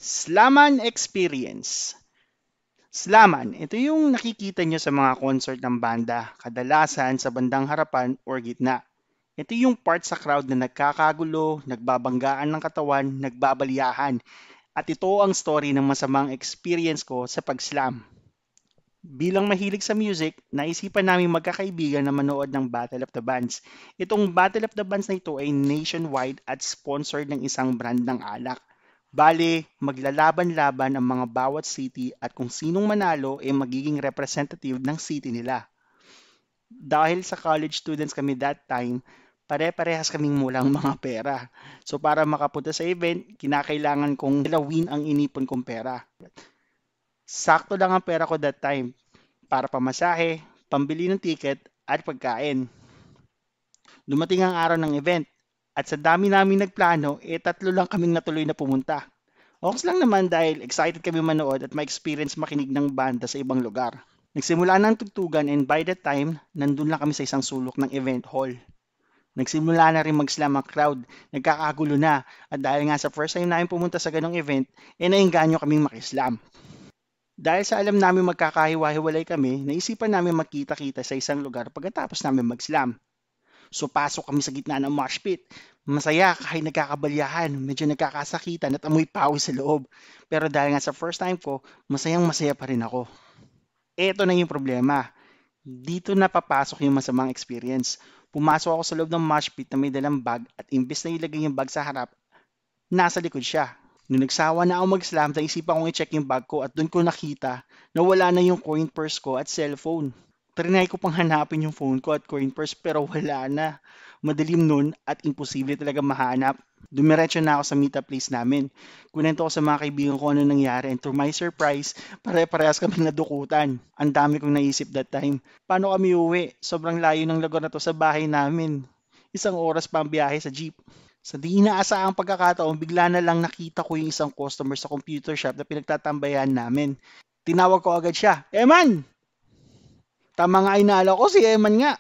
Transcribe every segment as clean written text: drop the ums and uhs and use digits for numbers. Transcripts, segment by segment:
Slaman Experience. Slaman, ito yung nakikita nyo sa mga concert ng banda, kadalasan sa bandang harapan or gitna. Ito yung part sa crowd na nagkakagulo, nagbabanggaan ng katawan, nagbabaliyahan. At ito ang story ng masamang experience ko sa pag-slam. Bilang mahilig sa music, naisipan namin magkakaibigan na manood ng Battle of the Bands. Itong Battle of the Bands na ito ay nationwide at sponsored ng isang brand ng alak. Bale, maglalaban-laban ang mga bawat city at kung sinong manalo ay magiging representative ng city nila. Dahil sa college students kami that time, pare-parehas kaming mulang mga pera. So para makapunta sa event, kinakailangan kong dalawin ang inipon kong pera. Sakto lang ang pera ko that time para pamasahe, pambili ng ticket at pagkain. Dumating ang araw ng event at sa dami namin nagplano, tatlo lang kaming natuloy na pumunta. Okay lang naman dahil excited kami manood at ma-experience makinig ng banda sa ibang lugar. Nagsimula ng tugtugan and by that time, nandun lang kami sa isang sulok ng event hall. Nagsimula na rin mag-slam ang crowd, nagkakagulo na at dahil nga sa first time namin pumunta sa ganong event, nainganyo kaming makislam. Dahil sa alam namin magkakahiwa-hiwalay kami, naisipan namin magkita-kita sa isang lugar pagkatapos namin mag-slam. So pasok kami sa gitna ng mosh pit. Masaya kahit nagkakabalyahan, medyo nagkakasakitan at amoy pawis sa loob. Pero dahil nga sa first time ko, masayang masaya pa rin ako. Ito na yung problema. Dito na papasok yung masamang experience. Pumasok ako sa loob ng mosh pit na may dalang bag at imbes na ilagay yung bag sa harap, nasa likod siya. Nung nagsawa na ako mag-slam, naisipan kong i-check yung bag ko at doon ko nakita na wala na yung coin purse ko at cellphone. Trinay ko pang hanapin yung phone ko at coin purse pero wala na. Madilim nun at imposible talaga mahanap. Dumiretso na ako sa meetup place namin. Kunento ko sa mga kaibigan ko ano nangyari and to my surprise, pare-parehas kami nadukutan. Ang dami kong naisip that time. Paano kami uwi? Sobrang layo ng lugar na to sa bahay namin. Isang oras pa ang biyahe sa jeep. Sa di inaasahang pagkakataon, bigla na lang nakita ko yung isang customer sa computer shop na pinagtatambayan namin. Tinawag ko agad siya, Eman! Tama nga inala ko, si Eman nga.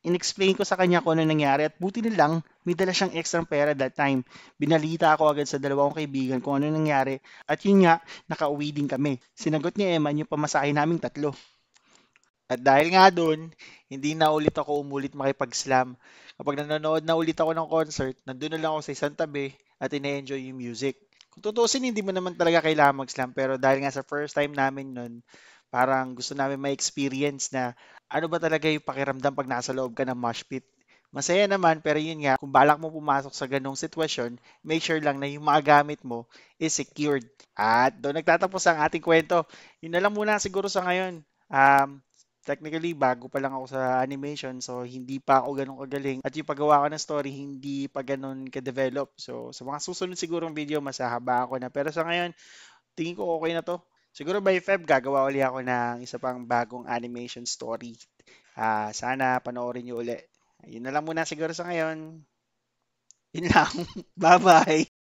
In-explain ko sa kanya kung ano nangyari at buti na lang may dala siyang extra pera that time. Binalita ako agad sa dalawang kaibigan kung ano nangyari at yun nga, nakauwi din kami. Sinagot ni Eman yung pamasahe naming tatlo. At dahil nga doon, hindi na ulit ako umulit makipag-slam. Kapag nanonood na ulit ako ng concert, nandun na lang ako sa isang tabi at ine-enjoy yung music. Kung tutusin, hindi mo naman talaga kailangan mag-slam. Pero dahil nga sa first time namin nun, parang gusto namin ma-experience na ano ba talaga yung pakiramdam pag nasa loob ka ng mosh pit. Masaya naman, pero yun nga, kung balak mo pumasok sa ganong sitwasyon, make sure lang na yung mga gamit mo is secured. At doon nagtatapos ang ating kwento. Yun na lang muna siguro sa ngayon. Technically, bago pa lang ako sa animation, so hindi pa ako ganun kagaling. At yung paggawa ko ng story, hindi pa ganun ka-develop. So, sa mga susunod sigurong video, masahaba ako na. Pero sa ngayon, tingin ko okay na to. Siguro by Feb, gagawa uli ako ng isa pang bagong animation story. Sana panoorin nyo uli. Yun na lang muna siguro sa ngayon. Yun lang. Bye-bye!